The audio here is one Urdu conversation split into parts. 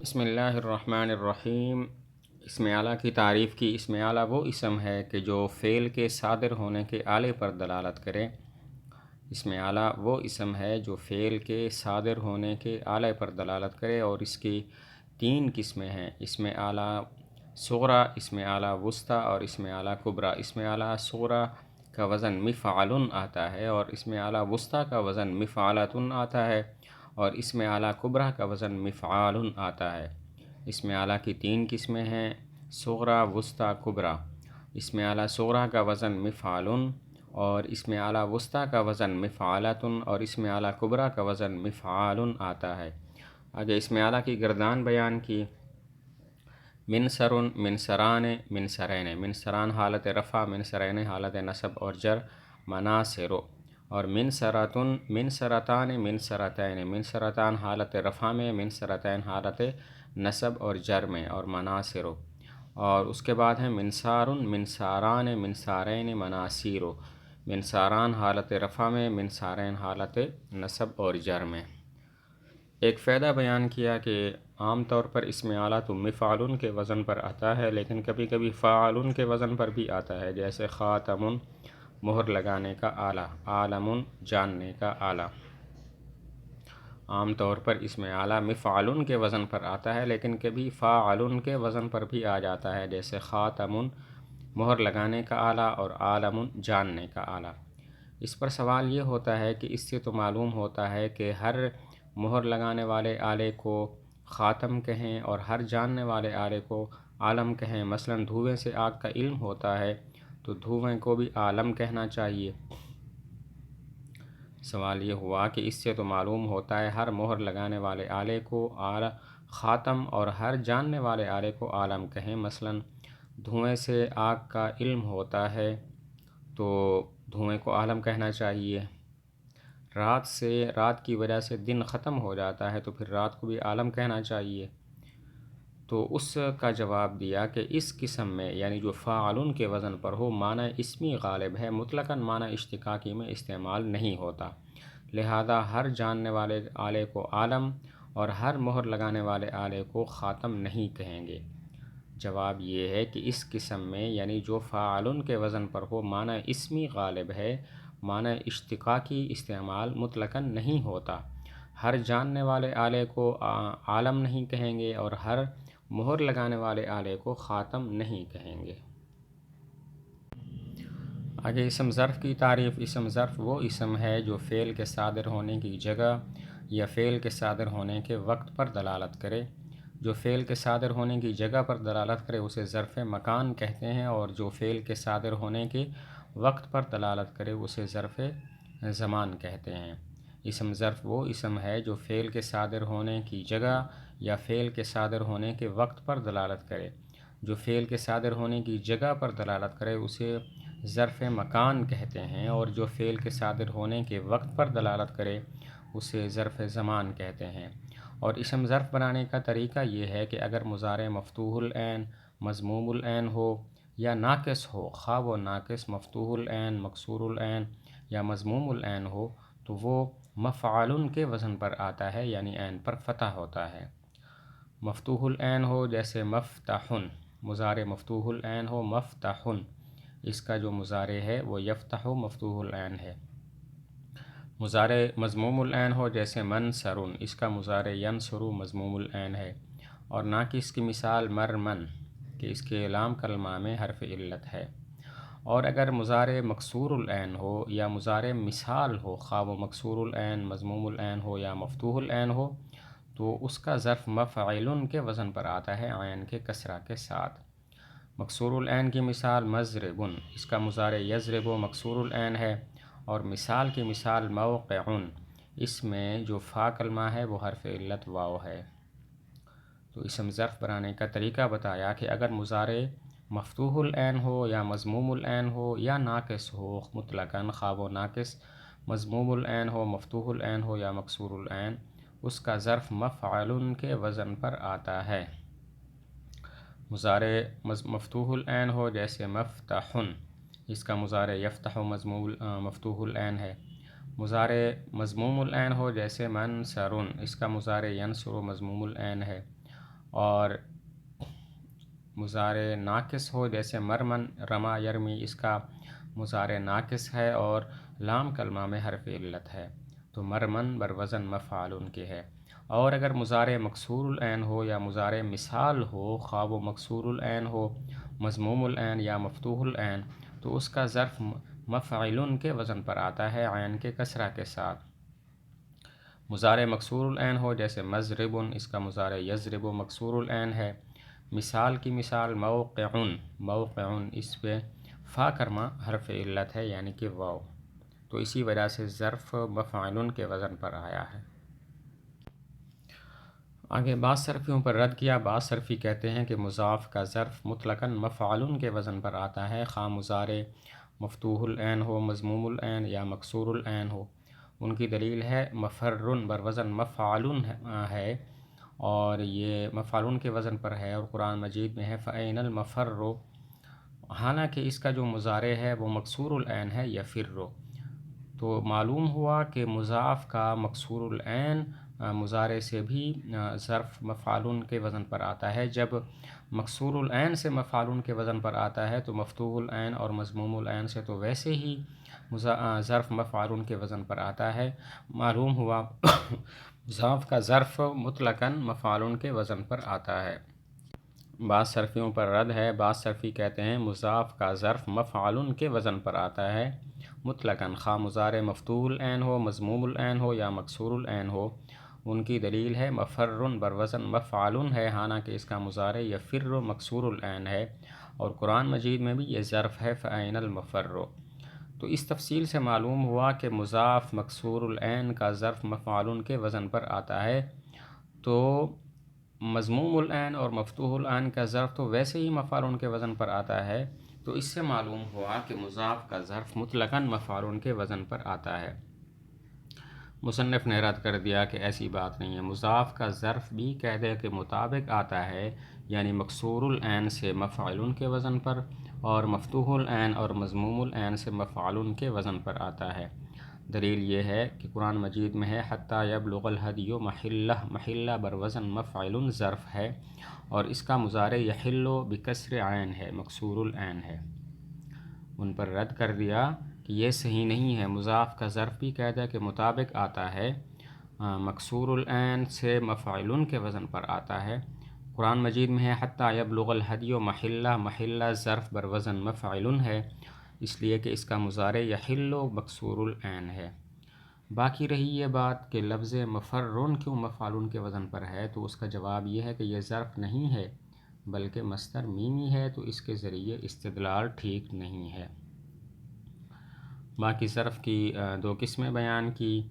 بسم اللہ الرحمن الرحیم۔ اسم اعلیٰ کی تعریف کی۔ اسم اعلیٰ وہ اسم ہے کہ جو فعل کے صادر ہونے کے آلے پر دلالت کرے۔ اسم اعلیٰ وہ اسم ہے جو فعل کے صادر ہونے کے آلے پر دلالت کرے، اور اس کی 3 قسمیں ہیں: اسم اعلیٰ صغریٰ، اسم اعلیٰ وسطیٰ اور اسم اعلیٰ کبریٰ۔ اسم اعلیٰ صغریٰ کا وزن مفعل آتا ہے، اور اسم اعلیٰ وسطیٰ کا وزن مفعلۃ آتا ہے، اور اسم اعلیٰ کبریٰ کا وزن مفعال آتا ہے۔ اسم اعلیٰ کی 3 قسمیں ہیں: صغریٰ، وسطیٰ، کبریٰ۔ اسم اعلیٰ صغریٰ کا وزن مفعل، اور اسم اعلیٰ وسطیٰ کا وزن مفعلۃ، اور اسم اعلیٰ کبریٰ کا وزن مفعال آتا ہے۔ آگے اسم اعلیٰ کی گردان بیان کی۔ منصر، منصران، منصرین۔ منصران حالت رفع، منصرین حالت نصب اور جر، مناصر۔ اور منصرۃ، منصرتان، منصرتین۔ منصرتان حالت رفع میں، منصرتین حالت نصب اور جر میں، اور مناصر۔ اور اس کے بعد ہے منصار، منصاران، منصارین، مناصیر۔ منصاران حالت رفع میں، منصارین حالت نصب اور جر میں۔ ایک فائدہ بیان کیا کہ عام طور پر اسم اعلیٰ تو مفعول کے وزن پر آتا ہے، لیکن کبھی کبھی فاعل کے وزن پر بھی آتا ہے، جیسے خاتم مہر لگانے کا آلہ، عالم جاننے کا آلہ۔ عام طور پر اسم اعلیٰ مفعول کے وزن پر آتا ہے، لیکن کبھی فاعل کے وزن پر بھی آ جاتا ہے، جیسے خاتم مہر لگانے کا آلہ اور عالم جاننے کا آلہ۔ اس پر سوال یہ ہوتا ہے کہ اس سے تو معلوم ہوتا ہے کہ ہر مہر لگانے والے آلے کو خاتم کہیں اور ہر جاننے والے آلے کو عالم کہیں۔ مثلا دھویں سے آگ کا علم ہوتا ہے تو دھویں کو بھی عالم کہنا چاہیے۔ سوال یہ ہوا کہ اس سے تو معلوم ہوتا ہے ہر مہر لگانے والے آلے کو خاتم اور ہر جاننے والے آلے کو عالم کہیں۔ مثلا دھویں سے آگ کا علم ہوتا ہے تو دھویں کو عالم کہنا چاہیے۔ رات کی وجہ سے دن ختم ہو جاتا ہے تو پھر رات کو بھی عالم کہنا چاہیے۔ تو اس کا جواب دیا کہ اس قسم میں، یعنی جو فاعل کے وزن پر ہو، معنی اسمی غالب ہے، مطلقاً معنی اشتقاقی میں استعمال نہیں ہوتا، لہذا ہر جاننے والے آلے کو عالم اور ہر مہر لگانے والے آلے کو خاتم نہیں کہیں گے۔ جواب یہ ہے کہ اس قسم میں، یعنی جو فاعل کے وزن پر ہو، معنی اسمی غالب ہے، معنی اشتقاقی استعمال مطلقاً نہیں ہوتا۔ ہر جاننے والے آلے کو عالم نہیں کہیں گے اور ہر مہر لگانے والے آلے کو خاتم نہیں کہیں گے۔ آگے اسم ظرف کی تعریف۔ اسم ظرف وہ اسم ہے جو فعل کے صادر ہونے کی جگہ یا فعل کے صادر ہونے کے وقت پر دلالت کرے۔ جو فعل کے صادر ہونے کی جگہ پر دلالت کرے اسے ظرف مکان کہتے ہیں، اور جو فعل کے صادر ہونے کے وقت پر دلالت کرے اسے ظرف زمان کہتے ہیں۔ اسم ظرف وہ اسم ہے جو فعل کے صادر ہونے کی جگہ یا فعل کے صادر ہونے کے وقت پر دلالت کرے۔ جو فعل کے صادر ہونے کی جگہ پر دلالت کرے اسے ظرف مکان کہتے ہیں، اور جو فعل کے صادر ہونے کے وقت پر دلالت کرے اسے ظرف زمان کہتے ہیں۔ اور اسم ظرف بنانے کا طریقہ یہ ہے کہ اگر مضارع مفتوح العین، مضموم العین ہو یا ناقص ہو، خواہ وہ ناقص مفتوح العین، مکسور العین یا مضموم العین ہو، تو وہ مفعول کے وزن پر آتا ہے، یعنی عین پر فتح ہوتا ہے۔ مفتوح العین ہو جیسے مفتح، مضارع مفتوح العین ہو مفتح، اس کا جو مضارع ہے وہ یفتح مفتوح العین ہے۔ مضارع مضموم العین ہو جیسے منصر، اس کا مضارع ینصر مضموم العین ہے۔ اور ناقص کی مثال مرمن، کہ اس کے لام کلمہ میں حرف علت ہے۔ اور اگر مضارع مکسور العین ہو یا مضارع مثال ہو، خواہ وہ مکسور العین، مضموم العین ہو یا مفتوح العین ہو، تو اس کا ظرف مفعل کے وزن پر آتا ہے، عین کے کسرہ کے ساتھ۔ مکسور العین کی مثال مضرب، اس کا مضارع یضرب مکسور العین ہے، اور مثال کی مثال موقع، اس میں جو فا کلمہ ہے وہ حرف علت واو ہے۔ تو اسم ظرف بنانے کا طریقہ بتایا کہ اگر مضارع مفتوح العین ہو یا مضموم العین ہو یا ناقص ہو، مطلقاً خواہ وہ ناقص مضموم العین ہو، مفتوح العین ہو یا مکسور العین، اس کا ظرف مفعول کے وزن پر آتا ہے۔ مضارع مفتوح العین ہو جیسے مفتح، اس کا مضارع یفتح مفتوح العین ہے۔ مضارع مضموم العین ہو جیسے منصر، اس کا مضارع ینصر مضموم العین ہے۔ اور مضارع ناقص ہو جیسے مرمن رما یرمی، اس کا مضارع ناقص ہے اور لام کلمہ میں حرف علت ہے، تو مرمن بروزن مفعول کے ہے۔ اور اگر مضارع مکسور العین ہو یا مضارع مثال ہو، خواہ وہ مکسور العین ہو، مضموم العین یا مفتوح العین، تو اس کا ظرف مفعول کے وزن پر آتا ہے عین کے کسرہ کے ساتھ۔ مضارع مکسور العین ہو جیسے مضربن، اس کا مضارع یضرب مکسور العین ہے۔ مثال کی مثال موقعن، موقعن، اس پہ فا کرما حرف علت ہے یعنی کہ واو، تو اسی وجہ سے ظرف مفعول کے وزن پر آیا ہے۔ آگے بعض صرفیوں پر رد کیا۔ بعض صرفی کہتے ہیں کہ مضاف کا ظرف مطلقاً مفعول کے وزن پر آتا ہے، خواہ مضارع مفتوح العین ہو، مضموم العین یا مکسور العین ہو۔ ان کی دلیل ہے مفرن بروزن مفعول ہے، اور یہ مفعول کے وزن پر ہے، اور قرآن مجید میں ہے فَأَيْنَ الْمَفَرُّ، حالانکہ اس کا جو مضارع ہے وہ مکسور العین ہے یفر، تو معلوم ہوا کہ مضاف کا مکسور العین مضارع سے بھی ظرف مفعول کے وزن پر آتا ہے۔ جب مکسور العین سے مفعول کے وزن پر آتا ہے تو مفتوح العین اور مضموم العین سے تو ویسے ہی ظرف مفعول کے وزن پر آتا ہے۔ معلوم ہوا مضاف کا ظرف مطلقاً مفعول کے وزن پر آتا ہے۔ بعض صرفیوں پر رد ہے۔ بعض صرفی کہتے ہیں مضاف کا ظرف مفعول کے وزن پر آتا ہے مطلقاً، خواہ مضارع مفتوح العین ہو، مضموم العین ہو یا مکسور العین ہو۔ ان کی دلیل ہے مفرن بروزن مفعول ہے، حالانکہ اس کا مضارع یفر مکسور العین ہے، اور قرآن مجید میں بھی یہ ظرف ہے فَأَيْنَ الْمَفَرُّ۔ تو اس تفصیل سے معلوم ہوا کہ مضاف مکسور العین کا ظرف مفعول کے وزن پر آتا ہے، تو مضموم العین اور مفتوح العین کا ظرف تو ویسے ہی مفعول کے وزن پر آتا ہے، تو اس سے معلوم ہوا کہ مضاف کا ظرف مطلقاً مفعول کے وزن پر آتا ہے۔ مصنف نے رد کر دیا کہ ایسی بات نہیں ہے، مضاف کا ظرف بھی قاعدے کے مطابق آتا ہے، یعنی مکسور العین سے مفعول کے وزن پر، اور مفتوح العین اور مضموم العین سے مفعول کے وزن پر آتا ہے۔ دلیل یہ ہے کہ قرآن مجید میں ہے حتیٰ یبلغ الہدی محلہ، محلہ بروزن مفعول ظرف ہے، اور اس کا مضارع یحل بکسر عین ہے، مکسور العین ہے۔ ان پر رد کر دیا کہ یہ صحیح نہیں ہے، مضاف کا ظرف بھی قاعدہ کے مطابق آتا ہے، مکسور العین سے مفعول کے وزن پر آتا ہے۔ قرآن مجید میں ہے حتیٰ یبلغ الہدی محلہ، محلہ ظرف بروزن مفعول ہے، اس لیے کہ اس کا مضارع یحل مکسور العین ہے۔ باقی رہی یہ بات کہ لفظ مفرن کیوں مفعول کے وزن پر ہے، تو اس کا جواب یہ ہے کہ یہ ظرف نہیں ہے بلکہ مصدر میمی ہے، تو اس کے ذریعے استدلال ٹھیک نہیں ہے۔ باقی ظرف کی دو قسمیں بیان کی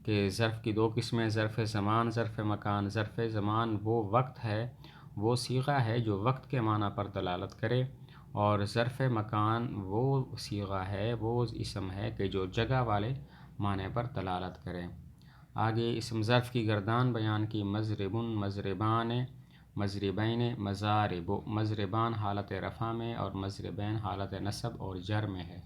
کہ ظرف کی دو قسمیں، ظرف زمان، ظرف مکان۔ ظرف زمان وہ وقت ہے، وہ صیغہ ہے جو وقت کے معنی پر دلالت کرے، اور ظرف مکان وہ صیغہ ہے، وہ اسم ہے کہ جو جگہ والے معنی پر دلالت کرے۔ آگے اسم ظرف کی گردان بیان کی، مضربن، مضربان، مضربین، مضارب، مضربان حالت رفع میں اور مضربین حالت نصب اور جر میں ہے۔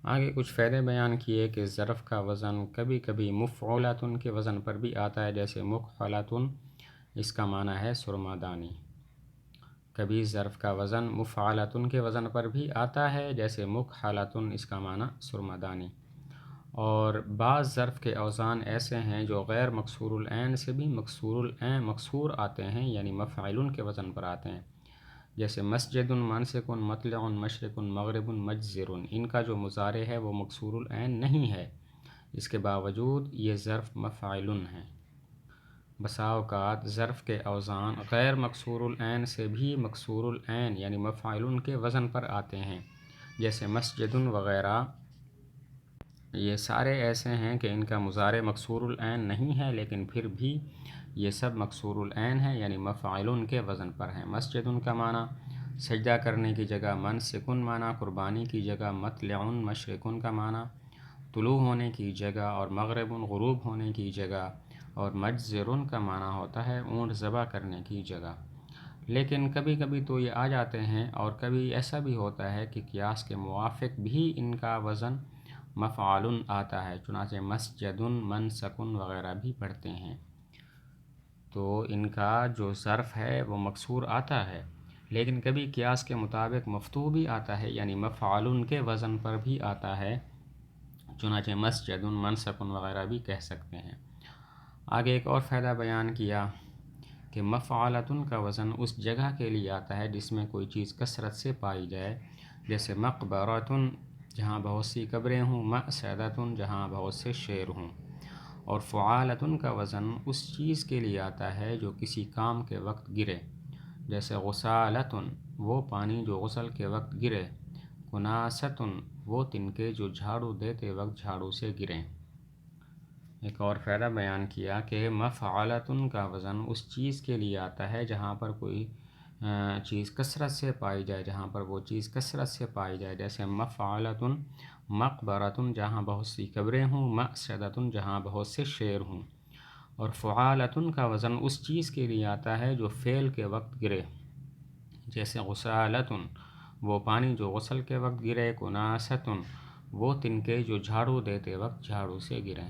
آگے کچھ فائدے بیان کیے کہ ظرف کا وزن کبھی کبھی مفعولۃ کے وزن پر بھی آتا ہے، جیسے مکحلۃ، اس کا معنی ہے سرما دانی۔ کبھی ظرف کا وزن مفعلۃ کے وزن پر بھی آتا ہے، جیسے مکحلۃ، اس کا معنی سرما دانی۔ اور بعض ظرف کے اوزان ایسے ہیں جو غیر مکسور العین سے بھی مکسور آتے ہیں، یعنی مفعول کے وزن پر آتے ہیں، جیسے مسجد، منسک، مطلع، مشرق، مغرب، مجزر۔ ان کا جو مضارع ہے وہ مکسور العین نہیں ہے، اس کے باوجود یہ ظرف مفعول ہیں۔ بسا اوقات ظرف کے اوزان غیر مکسور العین سے بھی مکسور العین یعنی مفعول کے وزن پر آتے ہیں، جیسے مسجد وغیرہ۔ یہ سارے ایسے ہیں کہ ان کا مضارع مکسور العین نہیں ہے، لیکن پھر بھی یہ سب مکسور العین ہیں، یعنی مفعول کے وزن پر ہیں۔ مسجد کا معنی سجدہ کرنے کی جگہ، منسکن معنی قربانی کی جگہ، مطلع مشرق کا معنی طلوع ہونے کی جگہ اور مغرب غروب ہونے کی جگہ، اور مجزر کا معنی ہوتا ہے اونٹ ذبح کرنے کی جگہ۔ لیکن کبھی کبھی تو یہ آ جاتے ہیں، اور کبھی ایسا بھی ہوتا ہے کہ قیاس کے موافق بھی ان کا وزن مفعول آتا ہے، چنانچہ مسجد، منسکن وغیرہ بھی پڑھتے ہیں۔ تو ان کا جو ظرف ہے وہ مکسور آتا ہے، لیکن کبھی قیاس کے مطابق مفتوح بھی آتا ہے، یعنی مفعول کے وزن پر بھی آتا ہے، چنانچہ مسجد، منسک وغیرہ بھی کہہ سکتے ہیں۔ آگے ایک اور فائدہ بیان کیا کہ مفعولۃ کا وزن اس جگہ کے لیے آتا ہے جس میں کوئی چیز کثرت سے پائی جائے، جیسے مقبرۃ جہاں بہت سی قبریں ہوں، مأسدۃ جہاں بہت سے شیر ہوں۔ اور فعالۃ کا وزن اس چیز کے لیے آتا ہے جو کسی کام کے وقت گرے، جیسے غسالۃ وہ پانی جو غسل کے وقت گرے، کناست وہ تنکے جو جھاڑو دیتے وقت جھاڑو سے گریں۔ ایک اور فائدہ بیان کیا کہ مفعولۃ کا وزن اس چیز کے لیے آتا ہے جہاں پر کوئی چیز کثرت سے پائی جائے، جہاں پر وہ چیز کثرت سے پائی جائے، جیسے مفعولۃ مقبرۃ جہاں بہت سی قبریں ہوں، مأسدۃ جہاں بہت سے شیر ہوں۔ اور فعالۃ کا وزن اس چیز کے لیے آتا ہے جو فعل کے وقت گرے، جیسے غسالۃ وہ پانی جو غسل کے وقت گرے، کناست وہ تنکے جو جھاڑو دیتے وقت جھاڑو سے گریں۔